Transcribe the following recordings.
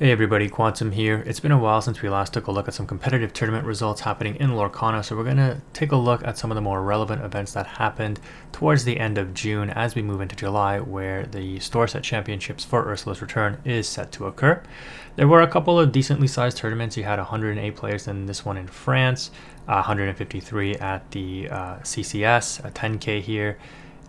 Hey everybody, Quantum here. It's been a while since we last took a look at some competitive tournament results happening in Lorcana, so we're going to take a look at some of the more relevant events that happened towards the end of June as we move into July, where the store set championships for URSULA'S return is set to occur. There were a couple of decently sized tournaments. You had 108 players in this one in France, 153 at the CCS, a 10K here,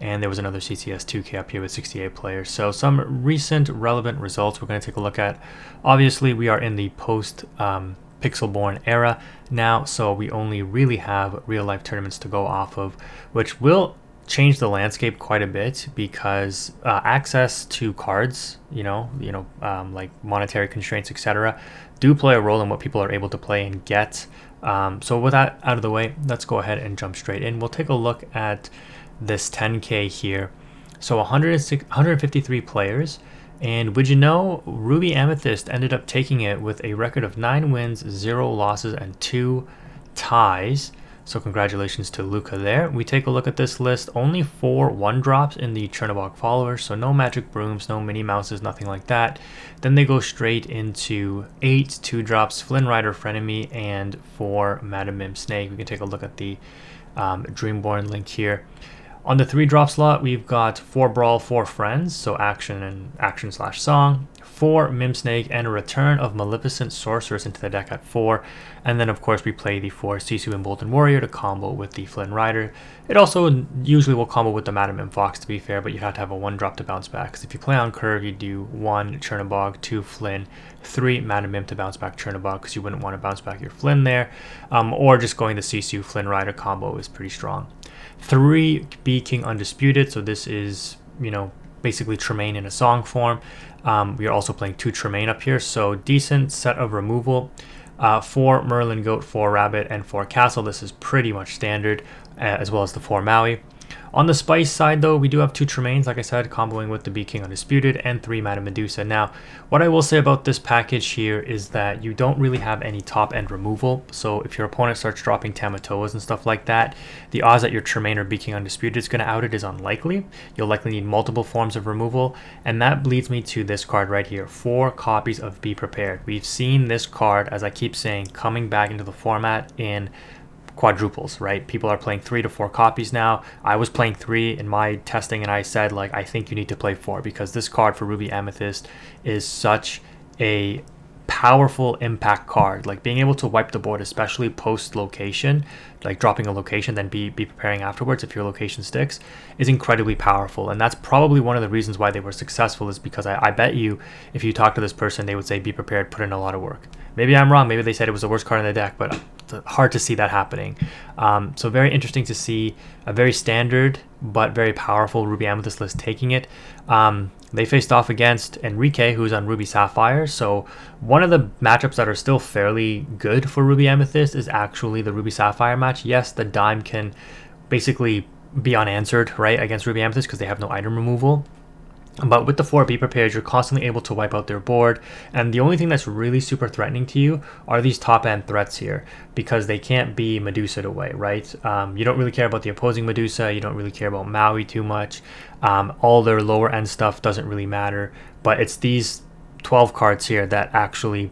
and there was another CCS 2K up here with 68 players. So some recent relevant results we're going to take a look at. Obviously, we are in the post Pixelborn era now, so we only really have real life tournaments to go off of, which will change the landscape quite a bit because access to cards, like monetary constraints, etc., do play a role in what people are able to play and get. So with that out of the way, let's go ahead and jump straight in. We'll take a look at this 10K here. So 153 players, and would you know, Ruby Amethyst ended up taking it with a record of 9 wins, 0 losses, and 2 ties. So congratulations to Luca there. We take a look at this list, only 4 1-drops in the Chernobog followers, so no magic brooms, no mini mouses, nothing like that. Then they go straight into 8 2-drops, Flynn Rider Frenemy, and 4 Madam Mim Snake. We can take a look at the Dreamborn link here. On the 3-drop slot, we've got 4 Brawl, 4 Friends, so action and action/song, 4 Mim Snake, and a return of Maleficent Sorceress into the deck at 4. And then, of course, we play the 4 Sisu Emboldened Warrior to combo with the Flynn Rider. It also usually will combo with the Madam Mim Fox, to be fair, but you have to have a 1-drop to bounce back. Because if you play on curve, you do 1 Chernobog, 2 Flynn, 3 Madam Mim to bounce back Chernobog, because you wouldn't want to bounce back your Flynn there. Or just going the Sisu Flynn Rider combo is pretty strong. 3 Be King Undisputed, so this is, basically Tremaine in a song form. We are also playing 2 Tremaine up here, so decent set of removal. 4 Merlin Goat, 4 Rabbit, and 4 Castle. This is pretty much standard, as well as the 4 Maui. On the Spice side, though, we do have 2 Tremaines, like I said, comboing with the Be King Undisputed, and 3 Madame Medusa. Now, what I will say about this package here is that you don't really have any top-end removal, so if your opponent starts dropping Tamatoas and stuff like that, the odds that your Tremaine or Be King Undisputed is going to out it is unlikely. You'll likely need multiple forms of removal, and that leads me to this card right here, 4 copies of Be Prepared. We've seen this card, as I keep saying, coming back into the format in quadruples, right? People are playing 3 to 4 copies now. I was playing 3 in my testing, and I said, I think you need to play 4 because this card for Ruby Amethyst is such a powerful impact card. Like being able to wipe the board, especially post location, like dropping a location, then be preparing afterwards if your location sticks, is incredibly powerful. And that's probably one of the reasons why they were successful, is because I bet you if you talk to this person, they would say be prepared, put in a lot of work. Maybe I'm wrong. Maybe they said it was the worst card in the deck, but hard to see that happening. So very interesting to see a very standard but very powerful Ruby Amethyst list taking it. They faced off against Enrique, who's on Ruby Sapphire. So one of the matchups that are still fairly good for Ruby Amethyst is actually the Ruby Sapphire match. Yes, the Dime can basically be unanswered, right, against Ruby Amethyst because they have no item removal. But with the 4 Be Prepared, you're constantly able to wipe out their board. And the only thing that's really super threatening to you are these top-end threats here, because they can't be Medusa'd away, right? You don't really care about the opposing Medusa. You don't really care about Maui too much. All their lower-end stuff doesn't really matter. But it's these 12 cards here that actually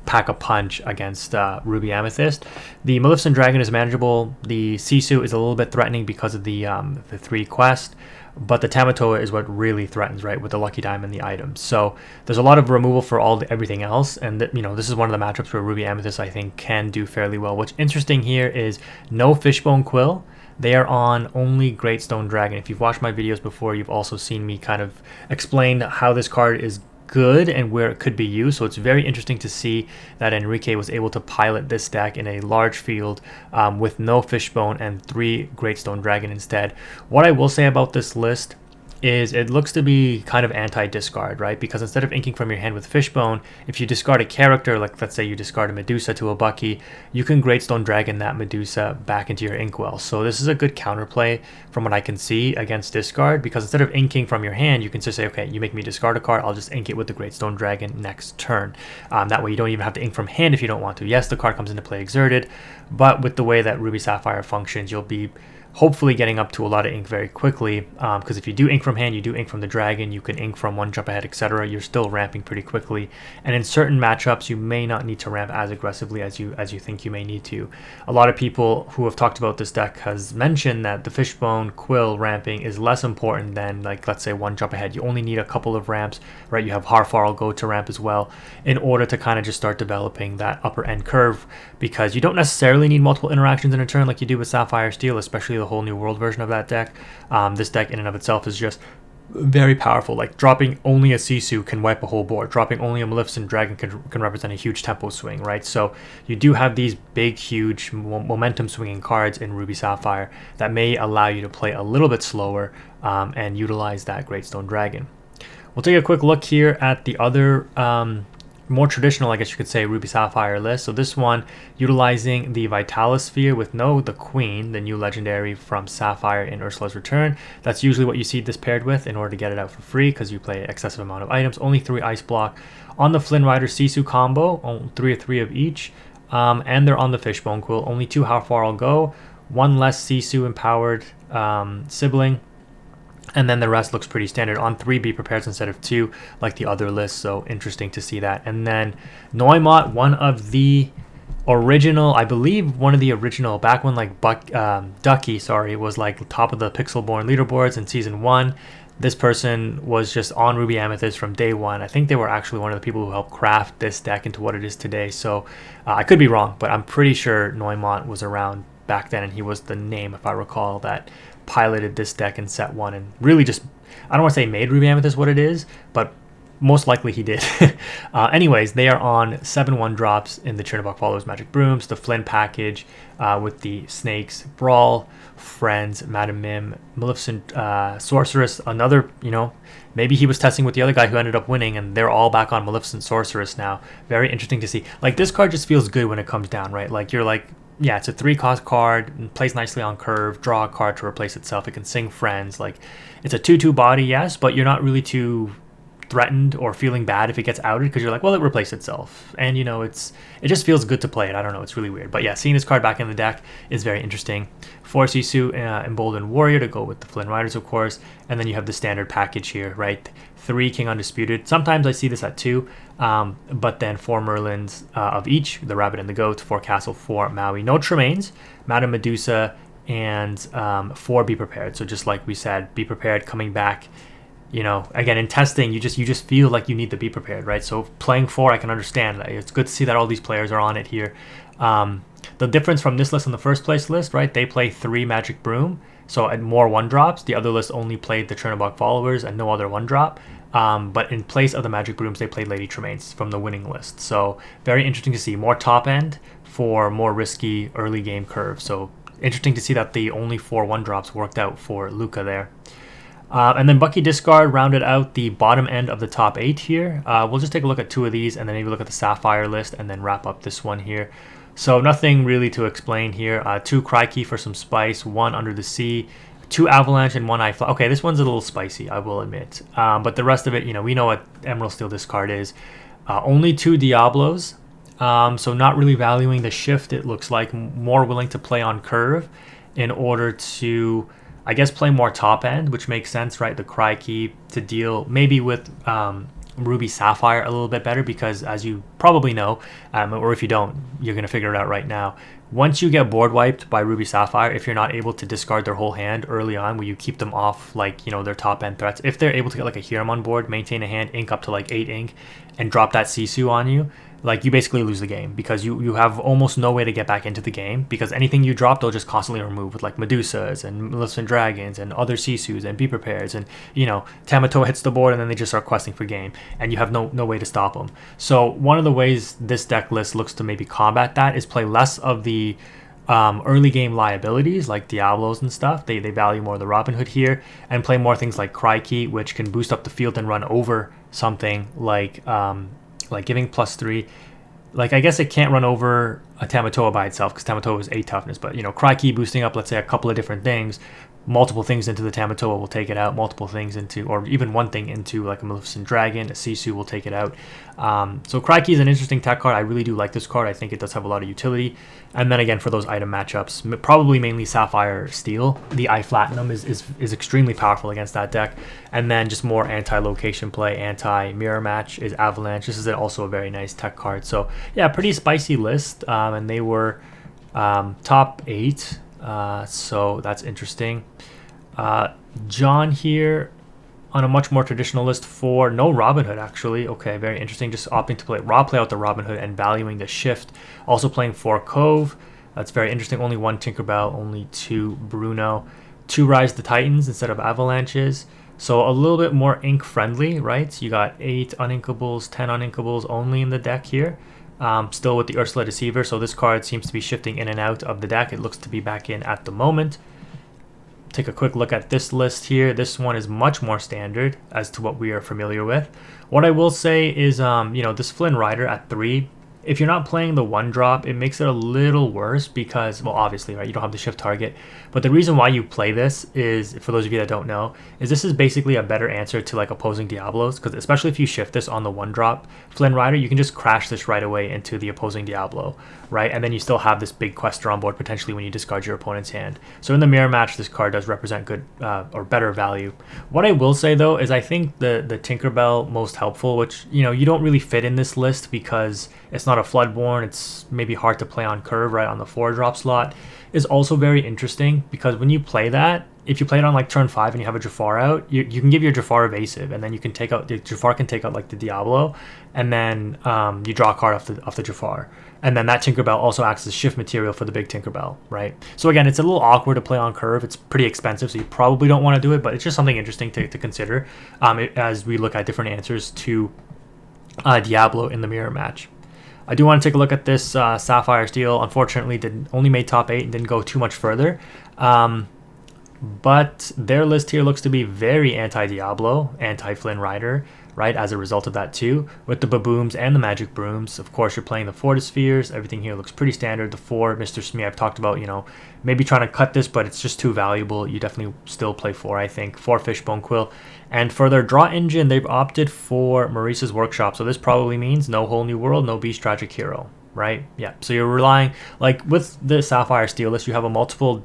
pack a punch against Ruby Amethyst. The Maleficent Dragon is manageable. The Sisu is a little bit threatening because of the 3 quest. But the Tamatoa is what really threatens, right, with the Lucky Diamond and the items. So there's a lot of removal for everything else, and this is one of the matchups where Ruby Amethyst, I think, can do fairly well. What's interesting here is no Fishbone Quill. They are on only Great Stone Dragon. If you've watched my videos before, you've also seen me kind of explain how this card is good and where it could be used. So it's very interesting to see that Enrique was able to pilot this deck in a large field with no Fishbone and 3 Great Stone Dragon instead. What I will say about this list is it looks to be kind of anti-discard, right? Because instead of inking from your hand with Fishbone, if you discard a character, like let's say you discard a Medusa to a Bucky, you can Greatstone Dragon that Medusa back into your Inkwell. So this is a good counterplay from what I can see against discard, because instead of inking from your hand, you can just say, okay, you make me discard a card, I'll just ink it with the Greatstone Dragon next turn. That way you don't even have to ink from hand if you don't want to. Yes, the card comes into play exerted, but with the way that Ruby Sapphire functions, you'll be hopefully getting up to a lot of ink very quickly, because if you do ink from hand, you do ink from the dragon, you can ink from one jump ahead, etc. You're still ramping pretty quickly, and in certain matchups you may not need to ramp as aggressively as you think you may need to. A lot of people who have talked about this deck has mentioned that the Fishbone Quill ramping is less important than, like, let's say one jump ahead. You only need a couple of ramps, right? You have Harfar'll go to ramp as well in order to kind of just start developing that upper end curve, because you don't necessarily need multiple interactions in a turn like you do with Sapphire Steel, especially the whole New World version of that deck. This deck in and of itself is just very powerful. Like, dropping only a Sisu can wipe a whole board. Dropping only a Maleficent Dragon can represent a huge tempo swing, right? So you do have these big, huge momentum swinging cards in Ruby Sapphire that may allow you to play a little bit slower and utilize that Great Stone Dragon. We'll take a quick look here at the other more traditional, I guess you could say, Ruby Sapphire list. So this one utilizing the Vitalis Sphere with the Queen, the new legendary from Sapphire in Ursula's Return. That's usually what you see this paired with in order to get it out for free, because you play an excessive amount of items. Only 3 ice block on the Flynn Rider Sisu combo, 3 of each, and they're on the Fishbone Quill. Only 2 How Far I'll Go, 1 less Sisu empowered sibling. And then the rest looks pretty standard on 3 Be Prepared instead of 2 like the other list, so interesting to see that. And then Neumot, one of the original, I believe one of the original, back when like Ducky, was like top of the Pixelborn leaderboards in season 1. This person was just on Ruby Amethyst from day one. I think they were actually one of the people who helped craft this deck into what it is today. So I could be wrong, but I'm pretty sure Neumot was around back then, and he was the name, if I recall, that piloted this deck in set 1 and really just, I don't want to say made Ruby Amethyst what it is, but most likely he did. Anyways, they are on 7/1 drops in the Chernobog Followers Magic Brooms, the Flynn package with the Snakes, Brawl, Friends, Madam Mim, Maleficent Sorceress, another, maybe he was testing with the other guy who ended up winning, and they're all back on Maleficent Sorceress now. Very interesting to see. Like, this card just feels good when it comes down, right? Like, you're like, yeah, it's a 3-cost card and plays nicely on curve. Draw a card to replace itself. It can sing Friends. Like, it's a 2/2 body, yes, but you're not really too threatened or feeling bad if it gets outed, because you're like, well, it replaced itself, and it just feels good to play it. I don't know, it's really weird, but yeah, seeing this card back in the deck is very interesting. 4 Sisu Emboldened Warrior to go with the Flynn Riders, of course, and then you have the standard package here, right? 3 King Undisputed. Sometimes I see this at 2, but then 4 Merlins of each, the Rabbit and the Goat, 4 Castle, 4 Maui. No Tremaines, Madame Medusa, and 4 Be Prepared. So just like we said, Be Prepared coming back. Again, in testing, you just feel like you need to be prepared, right? So playing 4, I can understand. It's good to see that all these players are on it here. The difference from this list and the first place list, right? They play 3 Magic Broom, so at more 1-drops. The other list only played the Chernobog Followers and no other 1-drop. But in place of the Magic Brooms, they played Lady Tremaines from the winning list. So very interesting to see. More top end for more risky early game curve. So interesting to see that the only 4 1-drops worked out for Luca there. And then Bucky Discard rounded out the bottom end of the top 8 here. We'll just take a look at 2 of these and then maybe look at the Sapphire list and then wrap up this one here. So nothing really to explain here. 2 Crikey for some spice, 1 Under the Sea, 2 Avalanche, and 1 Ifly. Okay, this one's a little spicy, I will admit. But the rest of it, we know what Emerald Steel discard is. Only 2 Diablos. So not really valuing the shift, it looks like. More willing to play on curve in order to, I guess, play more top end, which makes sense, right? The Crikey to deal maybe with Ruby Sapphire a little bit better, because as you probably know, or if you don't, you're going to figure it out right now. Once you get board wiped by Ruby Sapphire, if you're not able to discard their whole hand early on, where you keep them off, like, their top end threats, if they're able to get like a Hiram on board, maintain a hand, ink up to like 8 ink, and drop that Sisu on you, like, you basically lose the game, because you have almost no way to get back into the game, because anything you drop, they'll just constantly remove with like Medusas and Maleficent Dragons and other Sisus and Be Prepared, and Tamatoa hits the board and then they just start questing for game, and you have no way to stop them. So one of the ways this deck list looks to maybe combat that is play less of the early game liabilities like Diablos and stuff. They value more the Robin Hood here, and play more things like Crikey, which can boost up the field and run over something like giving +3. Like, I guess it can't run over a Tamatoa by itself, because Tamatoa is 8 toughness, but Crikey boosting up, let's say, a couple of different things, multiple things into the Tamatoa will take it out, multiple things into, or even one thing into like a Maleficent Dragon, a Sisu will take it out. So Crikey is an interesting tech card. I really do like this card. I think it does have a lot of utility. And then again, for those item matchups, probably mainly Sapphire Steel, the iFlatinum is extremely powerful against that deck. And then just more anti-location play, anti-mirror match is Avalanche. This is also a very nice tech card. So yeah, pretty spicy list. And they were top 8. So that's interesting. John here on a much more traditional list for no Robin Hood, actually. Okay, very interesting. Just opting to play out the Robin Hood and valuing the shift. Also playing 4 Cove. That's very interesting. Only 1 Tinkerbell, only 2 Bruno, 2 Rise the Titans instead of Avalanches. So a little bit more ink friendly, right? You got 8 uninkables, 10 uninkables only in the deck here. Still with the Ursula Deceiver, so this card seems to be shifting in and out of the deck. It looks to be back in at the moment. Take a quick look at this list here. This one is much more standard as to what we are familiar with. What I will say is, this Flynn Rider at 3, if you're not playing the 1-drop, it makes it a little worse because, well, obviously, right, you don't have the shift target. But the reason why you play this is, for those of you that don't know, is this is basically a better answer to like opposing Diablos, because especially if you shift this on the 1-drop Flynn Rider, you can just crash this right away into the opposing Diablo, right? And then you still have this big quester on board potentially when you discard your opponent's hand. So in the mirror match, this card does represent good or better value. What I will say though is I think the Tinkerbell most helpful, which you don't really fit in this list because it's not a Floodborn. It's maybe hard to play on curve, right, on the 4-drop slot, is also very interesting because when you play that, if you play it on like turn 5 and you have a Jafar out, you can give your Jafar evasive, and then you can take out the Jafar can take out like the Diablo, and then you draw a card off the Jafar, and then that Tinkerbell also acts as shift material for the big Tinkerbell, right? So again, it's a little awkward to play on curve. It's pretty expensive, so you probably don't want to do it, but it's just something interesting to consider as we look at different answers to Diablo in the mirror match. I do want to take a look at this Sapphire Steel. Unfortunately, only made top 8 and didn't go too much further. But their list here looks to be very anti-Diablo, anti-Flynn Rider, right, as a result of that too, with the Babooms and the Magic Brooms. Of course, you're playing the Fortispheres. Everything here looks pretty standard. The 4, Mr. Smee, I've talked about, maybe trying to cut this, but it's just too valuable. You definitely still play 4, I think. 4 Fishbone Quill. And for their draw engine, they've opted for Maurice's Workshop. So this probably means no Whole New World, no Beast Tragic Hero, right? Yeah, so you're relying, like with the Sapphire Steel list, you have multiple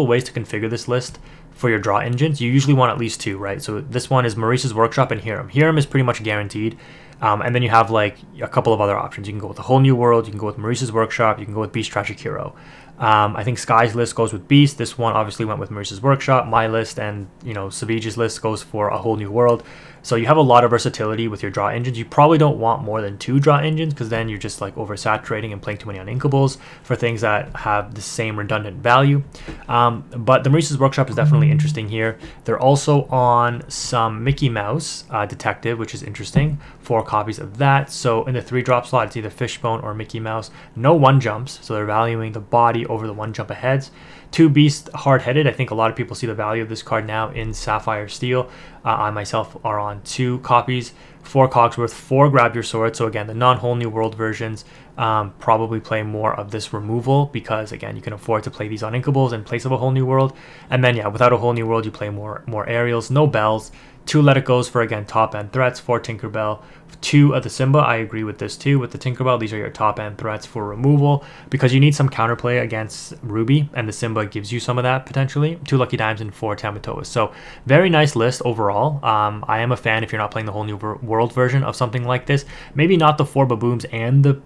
ways to configure this list for your draw engines. You usually want at least 2, right? So this one is Maurice's Workshop and Hiram. Hiram is pretty much guaranteed. And then you have like a couple of other options. You can go with a Whole New World, you can go with Maurice's Workshop, you can go with Beast Tragic Hero. I think Sky's list goes with Beast. This one obviously went with Maurice's Workshop. My list and Savage's list goes for a Whole New World. So you have a lot of versatility with your draw engines. You probably don't want more than 2 draw engines because then you're just like oversaturating and playing too many uninkables for things that have the same redundant value. But the Maurice's Workshop is definitely interesting here. They're also on some Mickey Mouse Detective, which is interesting. 4 copies of that. So in the 3-drop slot, it's either Fishbone or Mickey Mouse. No 1-jumps, so they're valuing the body over the 1-jump aheads. 2 Beast Hard-Headed. I think a lot of people see the value of this card now in Sapphire Steel. I myself are on 2 copies. 4 Cogsworth, 4 Grab Your Sword. So again, the non-Whole New World versions probably play more of this removal because again, you can afford to play these on Inkables in place of a Whole New World. And then yeah, without a Whole New World, you play more aerials. No bells. 2 Let It Goes for again top end threats. 4 Tinkerbell. 2 of the Simba. I agree with this too. With the Tinkerbell, these are your top end threats for removal because you need some counterplay against Ruby, and the Simba gives you some of that potentially. 2 Lucky Dimes and 4 Tamatoas. So very nice list overall. I am a fan if you're not playing the Whole New World version of something like this. Maybe not the 4 Babooms and the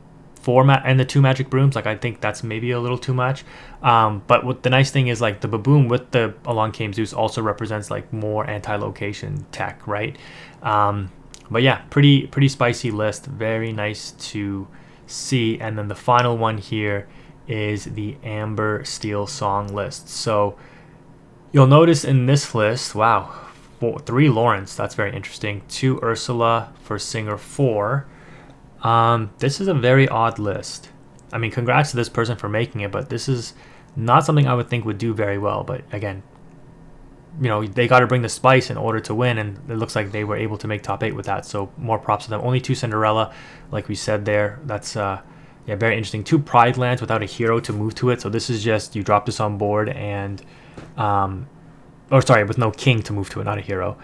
2 Magic Brooms. Like I think that's maybe a little too much. But what the nice thing is like the Baboom with the Along Came Zeus also represents like more anti-location tech, right? But yeah, pretty spicy list. Very nice to see. And then the final one here is the Amber Steel song list. So you'll notice in this list, wow, 3 Lawrence. That's very interesting. 2 Ursula for Singer 4. This is a very odd list. I mean, congrats to this person for making it, but this is not something I would think would do very well. But again, they got to bring the spice in order to win, and it looks like they were able to make top 8 with that. So more props to them. Only 2 Cinderella, like we said there. That's yeah, very interesting. 2 Pride Lands without a hero to move to it. So this is just you drop this on board and or sorry, with no king to move to it, not a hero.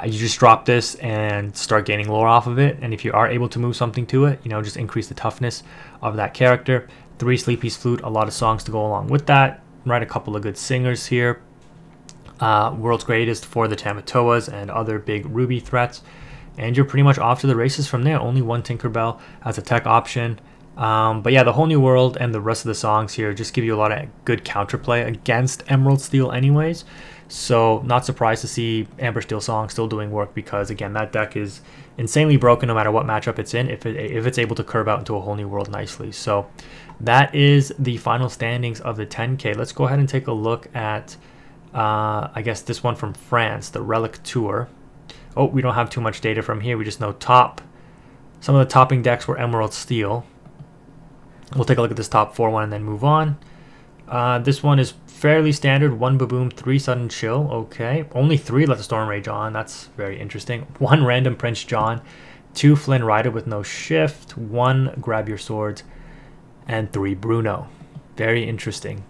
You just drop this and start gaining lore off of it. And if you are able to move something to it, just increase the toughness of that character. 3 Sleepy's Flute, a lot of songs to go along with that. Write a couple of good singers here. World's Greatest for the Tamatoas and other big Ruby threats. And you're pretty much off to the races from there. Only 1 Tinkerbell as a tech option. But yeah, the Whole New World and the rest of the songs here just give you a lot of good counterplay against Emerald Steel anyways. So not surprised to see Amber Steel Song still doing work, because again, that deck is insanely broken no matter what matchup it's in, if it's able to curve out into a Whole New World nicely. So that is the final standings of the 10K. Let's go ahead and take a look at I guess this one from France, the Relic Tour. Oh, we don't have too much data from here. We just know some of the topping decks were Emerald Steel. We'll take a look at this top 4 one and then move on. This one is fairly standard. 1 Baboom, 3 Sudden Chill. Okay. Only 3 Let the Storm Rage on. That's very interesting. 1 Random Prince John. 2 Flynn Rider with no shift. 1 Grab Your Swords. And 3 Bruno. Very interesting.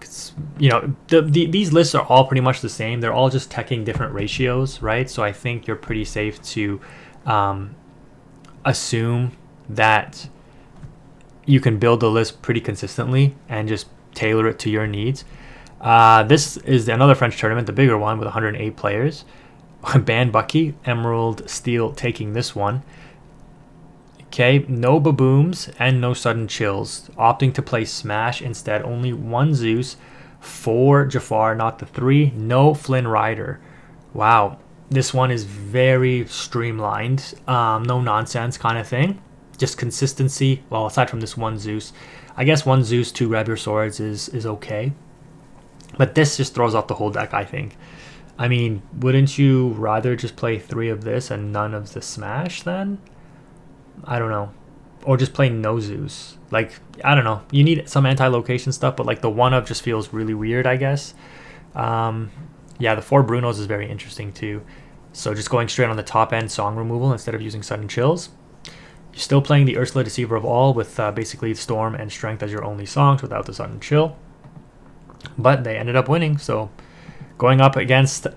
These lists are all pretty much the same. They're all just teching different ratios, right? So I think you're pretty safe to assume that you can build the list pretty consistently and just tailor it to your needs. This is another French tournament, the bigger one with 108 players. Ban Bucky, Emerald Steel taking this one. Okay, no Babooms and no Sudden Chills. Opting to play Smash instead. Only 1 Zeus, 4 Jafar, not the 3. No Flynn Rider. Wow, this one is very streamlined. No nonsense kind of thing. Just consistency. Well, aside from this 1 Zeus. I guess 1 Zeus, 2 Grab Your Swords is okay. But this just throws off the whole deck, I think. I mean, wouldn't you rather just play 3 of this and none of the Smash then? I don't know. Or just play no Zeus. Like, I don't know. You need some anti-location stuff, but like the 1 of just feels really weird, I guess. Yeah, the 4 Brunos is very interesting too. So just going straight on the top end song removal instead of using Sudden Chills. You're still playing the Ursula Deceiver of All with basically Storm and Strength as your only songs without the Sudden Chill. But they ended up winning, so going up against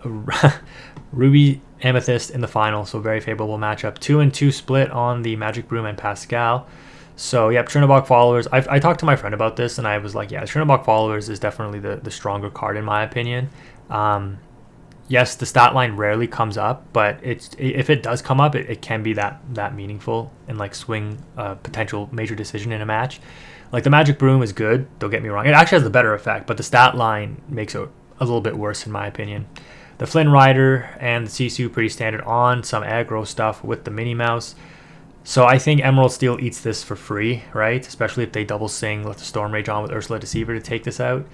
Ruby Amethyst in the final, so very favorable matchup. 2-2 split on the Magic Broom and Pascal. So yep, Chernobog Followers. I talked to my friend about this and I was like, yeah, Chernobog Followers is definitely the stronger card in my opinion. Yes, the stat line rarely comes up, but if it does come up, it can be that meaningful and like swing a potential major decision in a match. Like the Magic Broom is good, don't get me wrong. It actually has the better effect, but the stat line makes it a little bit worse in my opinion. The Flynn Rider and the Sisu pretty standard on some aggro stuff with the Minnie Mouse. So I think Emerald Steel eats this for free, right? Especially if they double sing, let the Storm Rage on with Ursula Deceiver to take this out.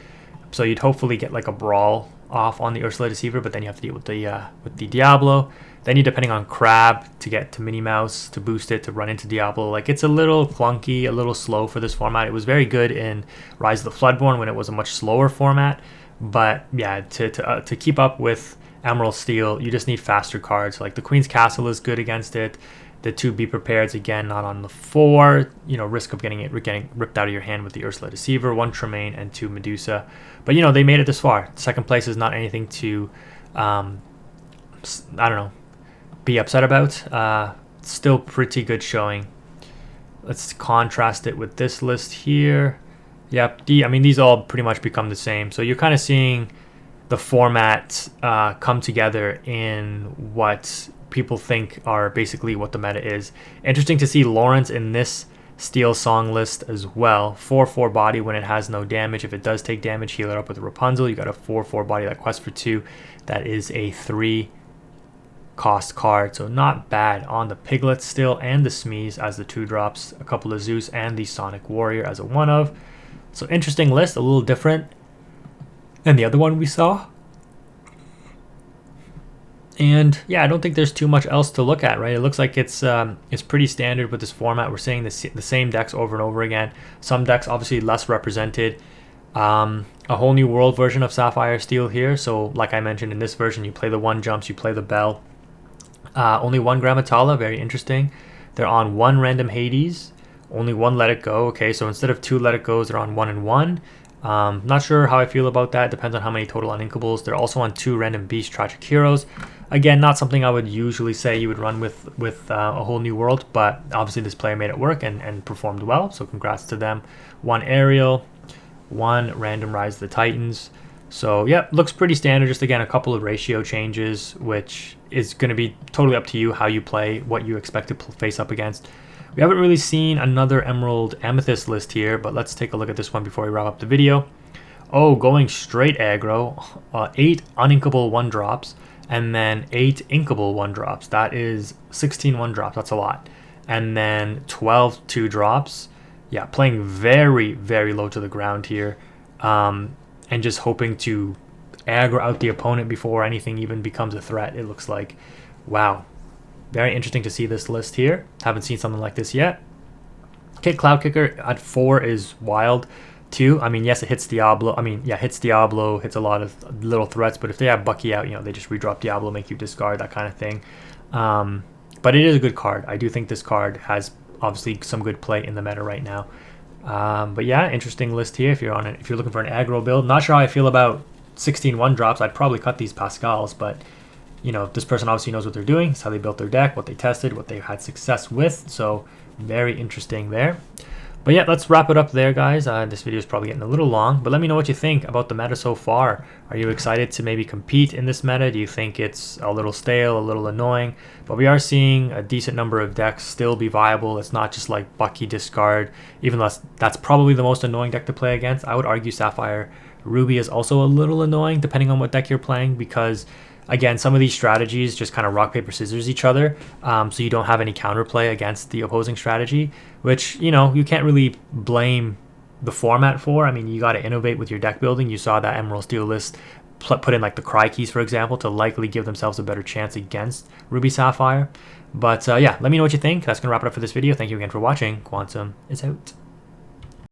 So you'd hopefully get like a brawl off on the Ursula Deceiver, but then you have to deal with the Diablo. Then you're depending on Crab to get to Minnie Mouse to boost it to run into Diablo. Like it's a little clunky, a little slow for this format. It was very good in Rise of the Floodborn when it was a much slower format. But yeah, to keep up with Emerald Steel, you just need faster cards. Like the Queen's Castle is good against it. The 2 Be Prepared's again not on the 4. Risk of getting ripped out of your hand with the Ursula Deceiver, 1 Tremaine and 2 Medusa. But they made it this far. Second place is not anything to I don't know, be upset about. Still pretty good showing. Let's contrast it with this list here. Yep, these all pretty much become the same. So you're kind of seeing the format come together in what people think are basically what the meta is. Interesting to see Lawrence in this Steel song list as well. 4/4 body when it has no damage. If it does take damage, heal it up with Rapunzel. You got a 4/4 body that quests for 2. That is a 3 cost card, so not bad on the Piglet still, and the Smees as the 2 drops, a couple of Zeus and the Sonic Warrior as a 1 of. So interesting list, a little different than the other one we saw. And yeah, I don't think there's too much else to look at, right? It looks like it's pretty standard with this format. We're seeing the same decks over and over again. Some decks obviously less represented. A Whole New World version of Sapphire Steel here. So like I mentioned, in this version, you play the 1 jumps, you play the bell. Only 1 Grammatala, very interesting. They're on 1 random Hades, only 1 Let It Go. Okay, so instead of 2 Let It Goes, they're on 1 and 1. Not sure how I feel about that. Depends on how many total uninkables. They're also on 2 random beast tragic heroes. Again, not something I would usually say you would run with a whole new world, but obviously this player made it work and performed well, so congrats to them. 1 aerial, 1 random rise of the Titans. So yeah, looks pretty standard. Just again, a couple of ratio changes, which is going to be totally up to you how you play, what you expect to face up against. We haven't really seen another Emerald Amethyst list here, but let's take a look at this one before we wrap up the video. Oh, going straight aggro, 8 uninkable 1-drops, and then 8 inkable 1-drops. That is 16 1-drops, that's a lot. And then 12 2-drops. Yeah, playing very, very low to the ground here. And just hoping to aggro out the opponent before anything even becomes a threat, it looks like. Wow. Very interesting to see this list here. Haven't seen something like this yet. Okay, Cloud Kicker at 4 is wild too. I mean, yes, it hits Diablo. I mean, yeah, hits Diablo, hits a lot of little threats, but if they have Bucky out, you know, they just redrop Diablo, make you discard, that kind of thing. But it is a good card. I do think this card has obviously some good play in the meta right now. But yeah, interesting list here if you're looking for an aggro build. Not sure how I feel about 16 1-drops. I'd probably cut these Pascals, but you know, this person obviously knows what they're doing. It's how they built their deck, what they tested, what they had success with. So very interesting there. But yeah, let's wrap it up there, guys. This video is probably getting a little long, but let me know what you think about the meta so far. Are you excited to maybe compete in this meta? Do you think it's a little stale, a little annoying? But we are seeing a decent number of decks still be viable. It's not just like Bucky discard, even though that's probably the most annoying deck to play against. I would argue Sapphire Ruby is also a little annoying depending on what deck you're playing, because again, some of these strategies just kind of rock, paper, scissors each other, so you don't have any counterplay against the opposing strategy, which, you know, you can't really blame the format for. I mean, you got to innovate with your deck building. You saw that Emerald Steel list put in like the Cry Keys, for example, to likely give themselves a better chance against Ruby Sapphire. But yeah, let me know what you think. That's going to wrap it up for this video. Thank you again for watching. Quantum is out.